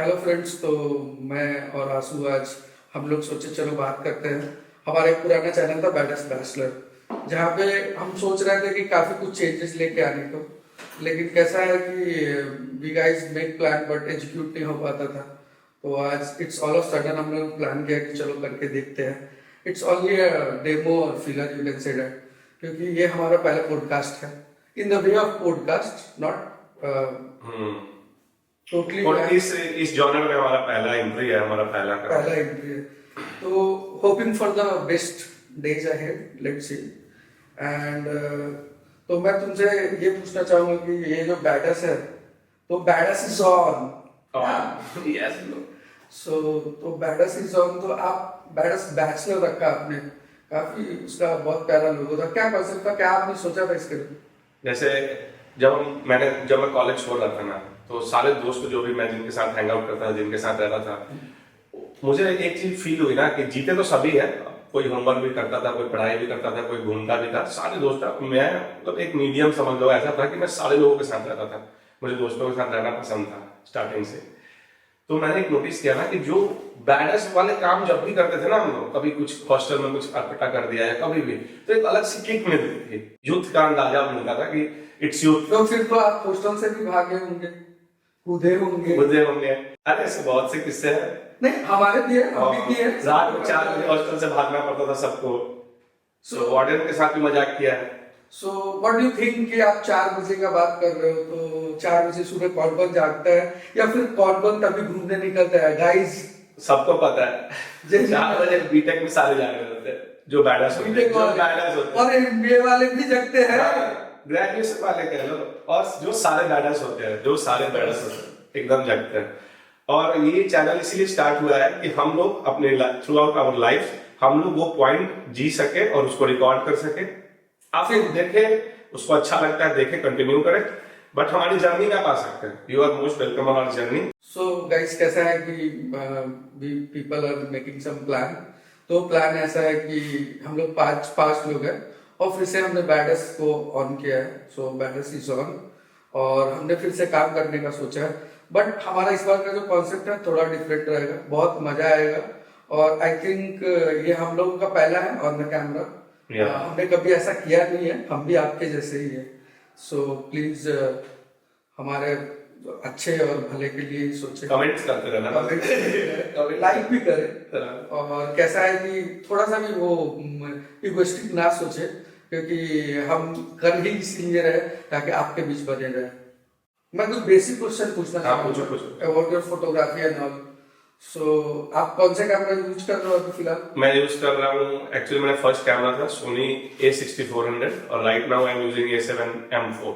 Hello friends. तो मैं और आंसू आज हम लोग सोचे चलो बात करते हैं। हमारा एक पुराना चैनल था बैडस बैचलर, जहाँ पे हम सोच रहे थे कि काफ़ी कुछ चेंजेस लेके आने को, लेकिन कैसा है कि we guys make plan but execute नहीं हो पाता था। तो आज इट्स ऑल ऑफ सडन हम लोग प्लान किया कि चलो करके देखते हैं। इट्स ओनली डेमो और filler, you can say that, क्योंकि ये हमारा पहला पॉडकास्ट है in the way of podcast, not totally. और इस जॉनर में हमारा पहला एंट्री है, हमारा पहला एंट्री है। तो hoping for the best days ahead, let's see. And तो मैं तुमसे ये पूछना चाहूंगा कि ये जो बैडस है, तो badass is on. Yes so तो बैडस इज ऑन, तो आप बैडस बैचलर रखा आपने, काफी उसका बहुत प्यारा लोगो था। क्या कॉन्सेप्ट था, क्या आपने सोचा था इसके लिए? जैसे जब मैं कॉलेज छोड़ रहा था ना, तो सारे दोस्त जो भी मैं जिनके साथ हैंग आउट करता था, जिनके साथ रहता था, मुझे एक चीज फील हुई ना कि जीते तो सभी है। कोई होमवर्क भी करता था, कोई पढ़ाई भी करता था, कोई घूमता भी था, सारे दोस्त था। मैं मतलब एक मीडियम समझ लो, ऐसा था कि मैं सारे लोगों के साथ रहता था। मुझे दोस्तों के साथ रहना पसंद था स्टार्टिंग से। तो मैंने एक नोटिस किया ना कि जो बैडस वाले काम जब भी करते थे ना हम लोग, कभी कुछ हॉस्टल में कुछ अटपटा कर दिया है कभी भी, तो एक अलग सी किक मिलती थी, यूथ का अंदाजा मिलता था कि इट्स यूथ। तो फिर तो आप हॉस्टल से भी भागे होंगे, कूदे होंगे। मुझे होंगे, अरे ऐसे बहुत से किस्से हैं। नहीं, हमारे भी है, हम भी किए। रात में 4 बजे हॉस्टल से भागना पड़ता था सबको। सो वार्डन के साथ भी मजाक किया है। So what do you think कि आप 4 बजे का बात कर रहे हो, तो 4 बजे सुबह कौन कौन जागता है, या फिर कौन कौन तभी घूमने निकलता है? गाइस सबको पता है 4 बजे बीटेक में सारे जाग रहे होते हैं, जो बैडस होते हैं। और एमबीए वाले भी जगते हैं। ग्रेजुएशन वाले कह लो, और जो सारे बैडस होते हैं एकदम जगते हैं। और ये चैनल इसीलिए स्टार्ट हुआ है कि हम लोग अपने थ्रू आउट आवर लाइफ हम लोग वो पॉइंट जी सके और उसको रिकॉर्ड कर सके। आप फिर देखे, उसको अच्छा लगता है देखे, कंटिन्यू करें, बट हमारी जर्नी में आप आ सकते हैं। You are most welcome on our journey. So guys, कैसा है कि people are making some plan. तो प्लान ऐसा है कि हम लोग पांच लोग हैं, और फिर से हमने बैडस को ऑन किया है। सो बैडस इज ऑन, और हमने फिर से काम करने का सोचा है। बट हमारा इस बार का जो कॉन्सेप्ट है थोड़ा डिफरेंट रहेगा, बहुत मजा आएगा। और आई थिंक ये हम लोगों का पहला है ऑन द कैमरा। हमने कभी ऐसा किया नहीं है, हम भी आपके जैसे ही है। सो प्लीज हमारे अच्छे और भले के लिए सोचे, कमेंट्स करते रहना, लाइक भी करें। और कैसा है कि थोड़ा सा भी वो इगोइस्टिक ना सोचे, क्योंकि हम कर ही इसीलिए रहे ताकि आपके बीच बने रहे। मैं कुछ बेसिक क्वेश्चन पूछना चाहूँगा about your photography and all. So आप कौन सा कैमरा यूज कर रहे हो अभी फिलहाल? मैं यूज कर रहा हूँ, एक्चुअली मेरा फर्स्ट कैमरा था सोनी A6400, और right now I am using A7M4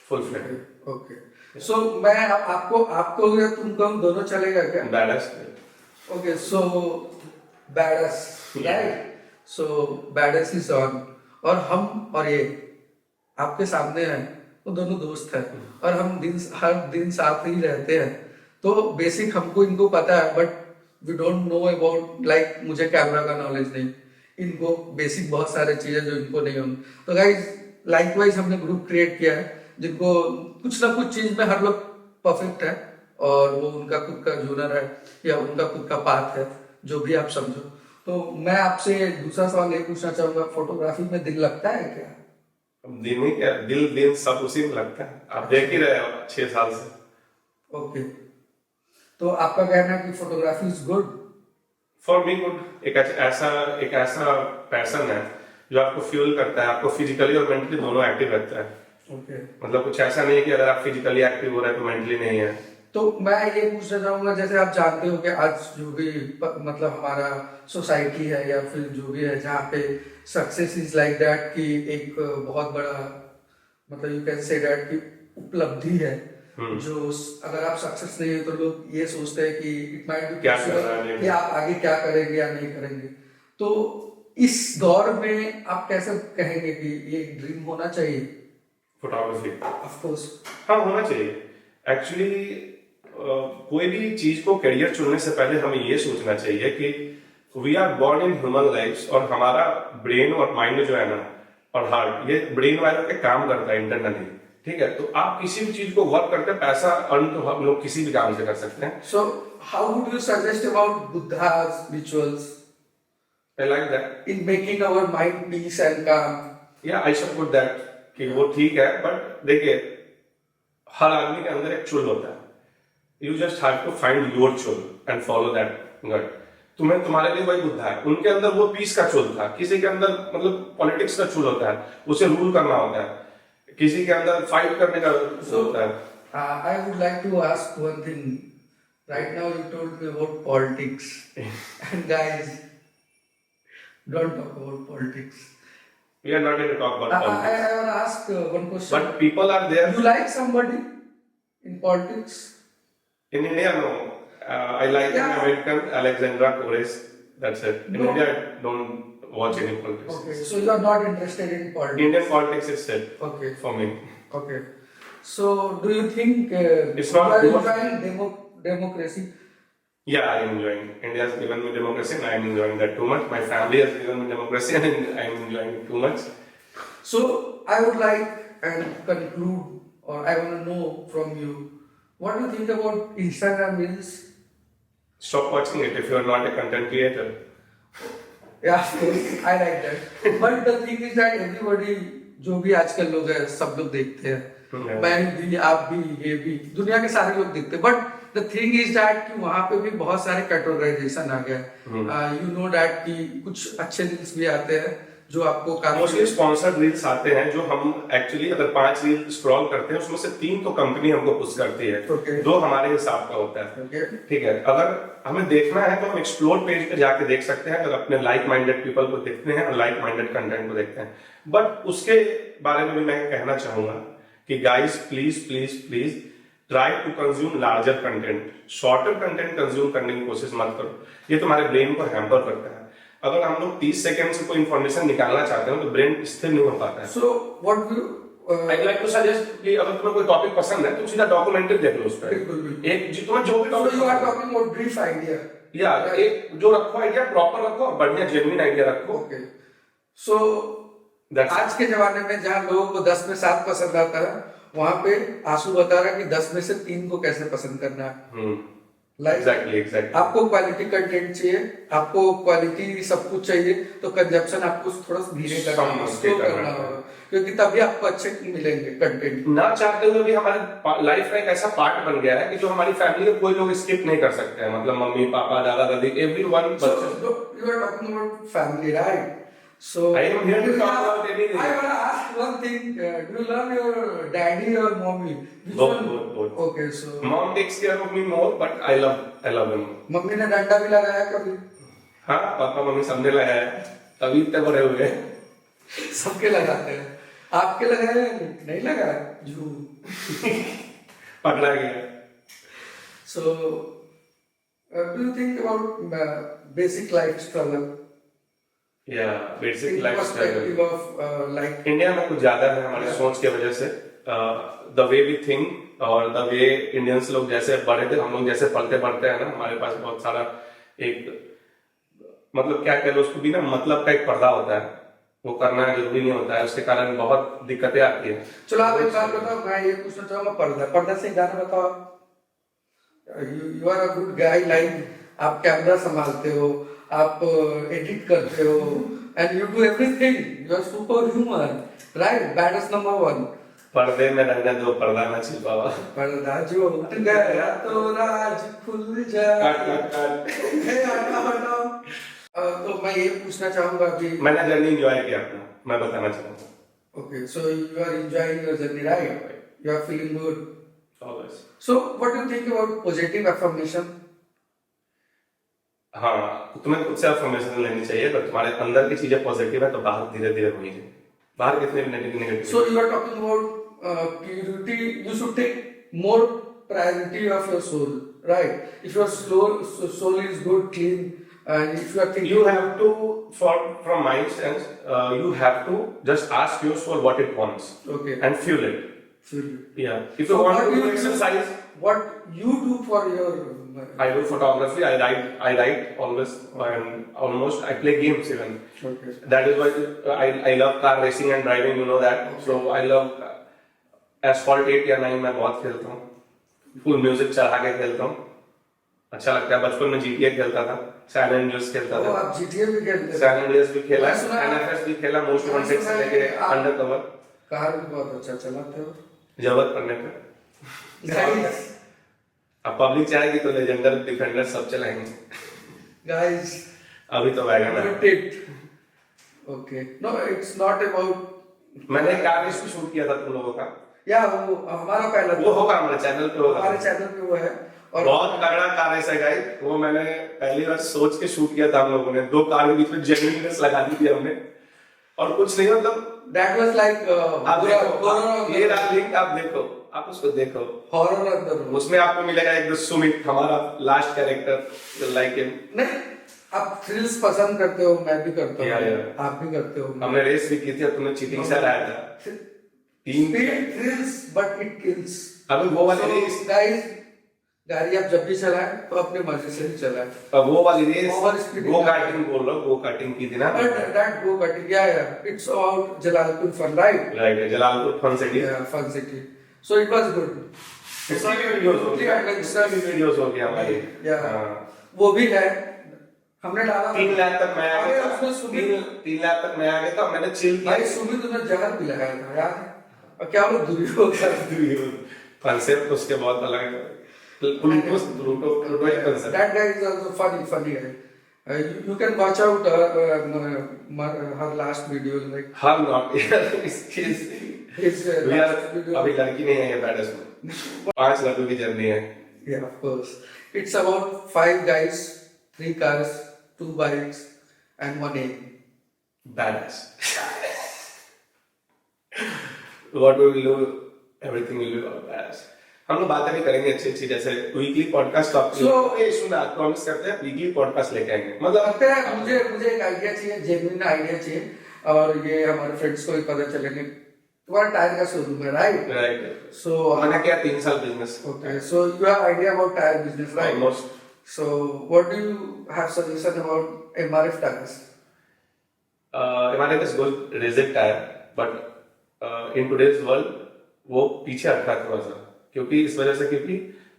full frame. Okay, so मैं आपको या तुमको दोनों चलेगा क्या? Badass. Okay, so badass, right? So badass is on, और हम और ये आपके सामने हैं, वो दोनों दोस्त हैं, और हम हर दिन साथ ही रहते हैं। तो बेसिक हमको इनको पता है, but we don't know about, like मुझे कैमरा का नॉलेज नहीं, इनको बेसिक बहुत सारे चीजें जो इनको नहीं होंगी। तो गाइस, लाइकवाइज हमने ग्रुप क्रिएट किया है जिनको कुछ ना कुछ चीज में हर लोग परफेक्ट है, और वो उनका खुद का जूनर है या उनका खुद का पाथ है, जो भी आप समझो। तो मैं आपसे दूसरा सवाल ये पूछना चाहूंगा, फोटोग्राफी में दिल लगता है क्या? दिन में क्या, दिल सब उसी में लगता है। आप देख ही रहे हो 6 साल से। ओके, तो आपका कहना है कि photography is good? For me good. एक ऐसा पैशन है जो आपको फ्यूल करता है, आपको फिजिकली और मेंटली दोनों एक्टिव रखता है। ओके, मतलब कुछ ऐसा नहीं है कि अगर आप फिजिकली एक्टिव हो रहे हैं तो मेंटली नहीं है। तो मैं ये पूछना चाहूंगा, जैसे आप जानते हो कि आज जो भी मतलब हमारा सोसाइटी है या फिर जो भी है, जहाँ पे सक्सेस इज लाइक दैट कि एक बहुत बड़ा, मतलब यू कैन से दैट की उपलब्धि है, जो अगर आप सक्सेस नहीं है तो लोग ये सोचते हैं कि इट माइट बी पॉसिबल कि आप आगे क्या करेंगे या नहीं करेंगे। तो इस दौर में आप कैसे कहेंगे कि ये ड्रीम होना चाहिए? फोटोग्राफी ऑफ कोर्स, हाँ होना चाहिए। एक्चुअली कोई भी चीज को करियर चुनने से पहले हमें ये सोचना चाहिए कि we are born in human life, और हमारा ब्रेन और माइंड जो है ना, और हार्ट, ये ब्रेन वाले पे काम करता है इंटरनली, ठीक है, तो आप किसी भी चीज को वर्क करते हैं, पैसा अर्न तो हम लोग किसी भी काम से कर सकते हैं. So, how would you suggest about Buddha's rituals I like that. in making our mind peace and calm? या आई सपोर्ट दैट कि वो ठीक है, बट देखिए हर आदमी के अंदर एक चुल होता है. You just have to find your चुल एंड फॉलो दैट गट. तुम्हें तुम्हारे लिए वही बुद्धा है. उनके अंदर वो पीस का चुल था, किसी के अंदर मतलब पॉलिटिक्स का चुल होता है, उसे रूल करना होता है, किसी के अंदर फाइट करने का होता है. I would like to ask one thing. Right now, you told me about politics, and guys, don't talk about politics. We are not going to talk about I politics. want to ask one question. But people are there. You like somebody in politics? In India, no. I like Yeah. an American, Alexandra Corres. That's it. In No. India, I don't watch any politics. Okay, so you are not interested in politics. Indian politics is set Okay, for me. okay. So, do you think It's you not are good. enjoying democracy? Yeah, I am enjoying. India has given me democracy and I am enjoying that too much. My family has given me democracy and I am enjoying it too much. So, I would like and conclude, or I want to know from you, what do you think about Instagram Reels? Stop watching it if you are not a content creator. Yeah, of course, I like that. But the thing is that everybody, जो भी आजकल लोग हैं, सब लोग देखते हैं. Yeah. मैं भी, आप भी, ये भी, दुनिया के सारे लोग देखते हैं. But the thing is that कि वहाँ पे भी बहुत सारे कैटेगराइजेशन आ गया. You know that कि कुछ अच्छे रील्स भी आते हैं जो आपको मोस्टली स्पॉन्सर्ड रील्स आते हैं जो हम एक्चुअली अगर 5 रील स्क्रॉल करते हैं उसमें से 3 तो कंपनी हमको पुश करती है. Okay. 2 हमारे हिसाब का होता है. Okay. ठीक है, अगर हमें देखना है तो हम एक्सप्लोर पेज पे जाके देख सकते हैं, अगर अपने लाइक माइंडेड पीपल को देखते हैं और लाइक माइंडेड कंटेंट को देखते हैं. बट उसके बारे में भी मैं कहना चाहूंगा कि guys please please please try to consume larger content. Shorter content consume करने की कोशिश मत करो. ये तुम्हारे ब्रेन को हैम्पर करता है. अगर हम लोग 30 सेकंड से कोई इंफॉर्मेशन निकालना चाहते हैं तो ब्रेन स्थिर नहीं हो पाता है. So what do you I'd like to suggest कि अगर तुम्हें कोई टॉपिक पसंद है तो सीधा डॉक्यूमेंट्री देख लो उस पर. बिल्कुल, बिल्कुल. एक जो तुम्हें जो भी So you are topic talking about brief idea. या एक जो रखो आइडिया प्रॉपर रखो और बढ़िया जेन्युइन आइडिया रखो. Okay. So आज के जमाने में जहाँ लोगों को 10 में 7 पसंद आता है, वहाँ पे आंसू बता रहा है कि 10 में से 3 को कैसे पसंद करना है. Exactly exactly. आपको क्वालिटी कंटेंट चाहिए, आपको क्वालिटी सब कुछ चाहिए, तो कंजप्शन आपको थोड़ा सा धीरे करना होगा, स्लो करना होगा, क्योंकि तभी आपको अच्छे मिलेंगे कंटेंट. ना चाहते हुए भी हमारे लाइफ का एक ऐसा पार्ट बन गया है कि जो हमारी फैमिली के कोई लोग स्किप नहीं कर सकते हैं. मतलब मम्मी पापा दादा दादी everyone. So you are talking about family, right? So I am here to talk about anything. I want to ask one thing. Do you love your daddy or mommy? Which Both, one? both. Okay, so Mom takes care of me more, but I love him. Mummy ने डंडा भी लगाया कभी? हाँ, papa mummy सबने लगाया है, तभी इतने बड़े हुए. सबके लगाते हैं. आपके लगाए नहीं लगाया? झूठ. पकड़ा गया. So do you think about basic life struggle? Yeah, basic In life perspective struggle. of like India में कुछ ज्यादा है हमारी सोच की वजह से. द वे वी थिंक और द वे इंडियंस लोग जैसे बड़े थे, हम लोग जैसे पलते पड़ते हैं ना, हमारे पास बहुत सारा एक मतलब क्या कह लो उसको भी ना, मतलब का एक पर्दा होता है, वो करना जरूरी नहीं होता है, उसके कारण बहुत दिक्कतें आती है. चलो आप एक बात बताओ. मैं ये पूछना चाहूंगा, पर्दा से गाना बताओ. You are a good guy, like आप कैमरा संभालते हो, आप एडिट करते हो, and you do everything. You are super human, right? Badass number 1. पर्दे में रहने दो, पर्दा न छिपावा. पर्दा जो उठ गया तो राज खुल जाए. हे हटाओ. तो मैं ये पूछना चाहूंगा अभी. मैंने जर्नी एंजॉय किया अपना, मैं बताना चाहूंगा. Okay, so you are enjoying your journey, right? You are feeling good. Always. So what do you think about positive affirmation? हाँ, तुम्हें खुद से अफर्मेशन लेनी चाहिए. अगर तुम्हारे अंदर की चीजें पॉजिटिव है तो बाहर धीरे धीरे होनी चाहिए. बाहर कितने भी negative. So you are talking about purity. You should take more priority of your soul, right? If your soul is good, clean, and if you are thinking, You have to, from my sense, you have to just ask your soul what it wants okay, and fuel it. feel. Yeah. If So you want what to do do you exercise, What you do for your I do photography. I write always, and almost I play games even. okay. That is why I love car racing and driving. You know that. So I love asphalt 8 या 9 मैं बहुत खेलता हूँ, full music चढ़ा के खेलता हूँ, अच्छा लगता है। बचपन में GTA खेलता था, सैन एंड्रियास खेलता ओ, था, आप GTA भी खेलते थे? सैन एंड्रियास भी खेला, मैं सुना- NFS भी खेला, मोस्ट मैंने वांटेड सुना से है लेके आप- अंडरकवर, कार भी बहुत अच्छा चलाते हो जरूरत पड़ने पे। गाइस। अब पब्लिक चाहेगी तो लेजेंडर डिफेंडर सब चलाएंगे, गाइस, अभी तो वैगन note है। it. Okay. No, it's not about. मैंने एक कार रेस भी शूट किया था तुम लोगों का, या वो हमारा पहला वो होगा हमारे चैनल पे होगा, हमारे चैनल पे वो है। और बहुत तगड़ा कार रेस है गाइस, वो मैंने पहली बार सोच के शूट किया था हम लोगों ने, दो कार के बीच में जेन्युइननेस लगा दी थी हमने, और कुछ नहीं मतलब that was like आप देखो, ये रहा लिंक, आप देखो, आप उसको देखो, हॉरर अंदर उसमें आपको मिलेगा एक सुमित, हमारा लास्ट कैरेक्टर, लाइक हिम। नहीं, आप थ्रिल्स पसंद करते हो, मैं भी करता या, हूँ, या। आप भी करते हो। हमने रेस भी की थी और तुमने चीटिंग से हराया था। तीन थ्रिल्स बट इट किल्स। अभी वो वाली रेस, गाइस, गाड़ी आप जब भी चलाएं तो अपने मजे से ही चलाएं। अब वो वाली race Over speeding go karting बोल रहा हूँ, गो कार्टिंग की थी ना, But that go karting, yeah, it's about Jalalpur fun, right? Right, Jalalpur fun city, Yeah, fun city. So it was good. इसकी भी वीडियोस हो गई, इसकी भी वीडियोस हो गई हमारी, Yeah. हाँ। वो भी है, हमने डाला 3 लाख तक मैं आ अरे गया उसमें था, सुमित 3 लाख तक मैं आ गया था, मैंने चिल किया। भाई, सुमित ने जहर भी लगाया था यार, और क्या वो दुर्योग कंसेप्ट उसके बहुत अलग है, प्लूटो एक concept. That guy is also funny guy. You can watch out her last video, like हम नॉट इसकी his we are last video. अभी लड़की नहीं है ये बैडस में, 5 लड़कों की जर्नी है। Yeah, of course. It's about 5 guys, 3 cars, 2 bikes, and 1 aim. Badass. What we will do, everything will be about badass. हम लोग बातें भी करेंगे अच्छी अच्छी, जैसे वीकली पॉडकास्ट। ये सुना, प्रॉमिस करते हैं वीकली पॉडकास्ट लेके आएंगे, मतलब लगता है मुझे एक आइडिया चाहिए, जेन्युइन आइडिया चाहिए, और ये हमारे फ्रेंड्स को भी पता चलेंगे। तुम्हारा टायर का शोरूम है, राइट? राइट। सो मैंने किया 3 साल business. Okay, so you have idea about tyre business, right? Almost. So what do you have suggestion about MRF tires? हमारे पास गोल rigid tyre, but in today's world वो पीछे हटता है थोड़ा सा, क्योंकि इस वजह से, क्योंकि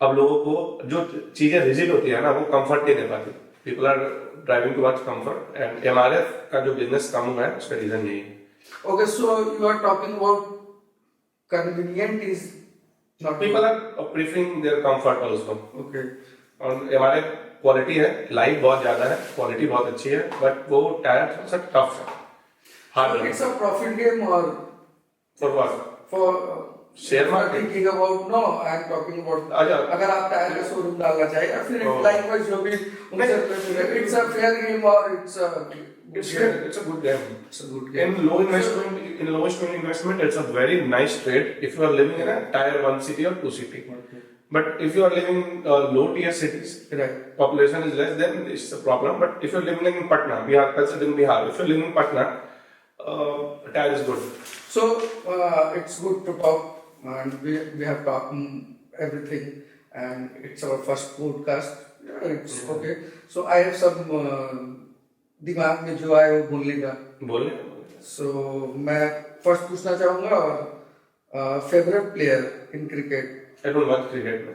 अब लोगों को जो चीजें रिजिड होती है ना, वो कंफर्ट नहीं दे पाती, people are driving towards comfort, and MRF का जो बिजनेस कम हुआ है उसका रीजन यही है। Okay, so you are talking about convenient is not people are preferring their comfort also, okay. और हमारे क्वालिटी है, लाइफ बहुत ज्यादा है, क्वालिटी बहुत अच्छी है, बट वो टायर थोड़ा सा टफ है, So hard it's a profit game or for what? for Share if you are market? thinking about, no, I am talking about अच्छा। अगर आप टायर का शोरूम डालना चाहिए या फिर Oh. लाइकवाइज जो भी उनसे, it's a fair game or it's a It's a good game. It's a good game. In low investment, it's a very nice trade if you are living in a tier 1 city or 2 city. Okay. But if you are living in low tier cities, Right. population is less, then it's a problem. But if you're living in Patna, Bihar, considering Bihar, if you're living in Patna, tier is good. So it's good to talk, and we have talked everything, and it's our first podcast. Yeah, it's okay. So I have some दिमाग में जो आए वो बोलने का। बोले। So मैं first पूछना चाहूँगा favourite player in cricket. I don't watch cricket.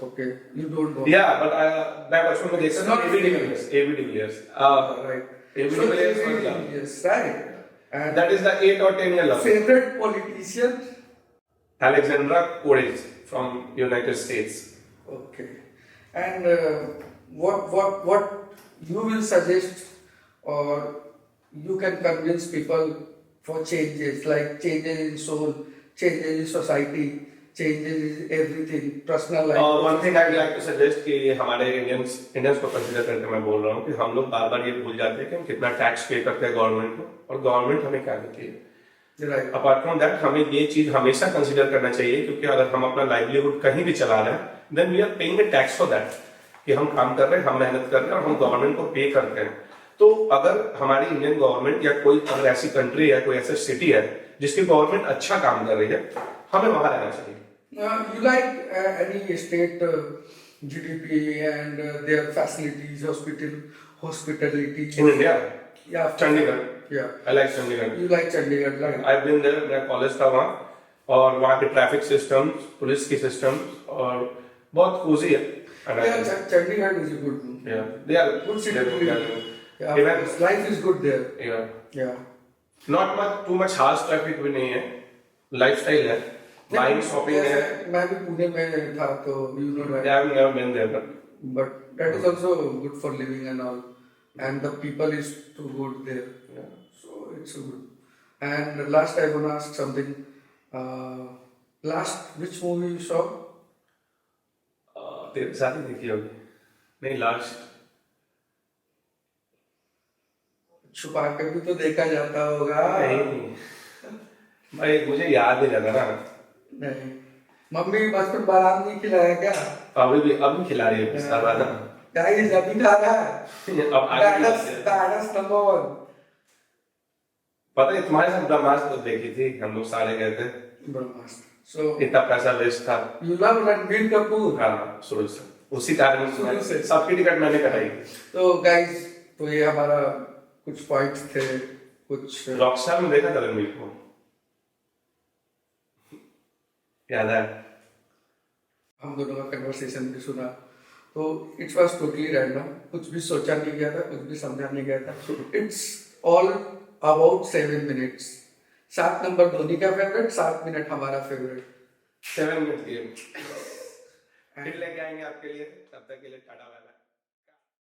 Okay, you don't know. Yeah, but मैं बचपन में देखता था Not AB de Villiers. AB de Villiers. Right. AB So de Villiers AB was de love. Villiers, right. And That is the 8 or 10 year love. favorite politician? Alexandra Codes from United States. Okay. And what you will suggest, or you can convince people for changes, like changes in soul, changes in society, changes in everything, personal life. One thing I'd like to suggest कि हमारे Indians को consider करके मैं बोल रहा हूँ कि हम लोग बार बार ये भूल जाते हैं कि हम कितना टैक्स पे करते हैं गवर्नमेंट को, और गवर्नमेंट हमें क्या देती है। Right. अपार्ट फ्रॉम दैट हमें ये चीज हमेशा कंसिडर करना चाहिए, क्योंकि अगर हम अपना लाइवलीहुड कहीं भी चला रहे हैं, then we are paying the tax for that, कि हम काम कर रहे हैं, हम मेहनत कर रहे हैं और हम गवर्नमेंट को पे करते हैं। तो अगर हमारी इंडियन गवर्नमेंट या कोई अगर ऐसी कंट्री है, कोई ऐसा सिटी है जिसकी गवर्नमेंट अच्छा काम कर रही है, हमें वहां रहना चाहिए। You like any state GDP and their facilities, hospitality? In India, Yeah. Chandigarh. Yeah. I like Chandigarh. You like Chandigarh, right? I've been there, मेरा कॉलेज था वहाँ, और वहाँ के ट्रैफिक सिस्टम, पुलिस की सिस्टम और बहुत कोजी है। Chandigarh is a good. Yeah, they are Good city to live in. Yeah, Even life is good there. yeah, Yeah. not much too much harsh traffic भी नहीं है, lifestyle है, buying shopping है। मैं भी पुणे में था तो you know right. Yeah, I've never been there, But that is also good for living and all, and the people is too good there. yeah. So it's good. And last I want to ask something. Last which movie you saw? तेरे साथ ही देखी होगी। नहीं, last छुपा के भी तो देखा जाता होगा। नहीं भाई, मुझे याद नहीं रहता ना। नहीं, मम्मी बचपन बारात नहीं खिलाया क्या? अभी खिला रही है पिस्ता वाला। गाइस अभी खा रहा है। अब आगे गाइस नंबर 1। पता है तुम्हारे साथ ब्रह्मास्त्र तो देखी थी, हम लोग सारे गए थे। ब्रह्मास्त्र। So इतना पैसा वेस्ट था। you love Ranbir Kapoor? हाँ, शुरू से उसी कारण शुरू से सबकी टिकट मैंने कटाई। तो गाइस, तो ये हमारा कुछ पॉइंट्स थे, कुछ रॉकस्टार में देखा था रणबीर को, याद है? हम दोनों का कन्वर्सेशन भी सुना, तो इट्स वाज टोटली रैंडम, कुछ भी सोचा नहीं गया था, कुछ भी समझा नहीं गया था। It's all about 7 minutes. 7 number Dhoni का फेवरेट, 7 मिनट हमारा फेवरेट। 7 मिनट गेम फिर लेके आएंगे आपके लिए, तब तक के लिए टाटा बाय बाय।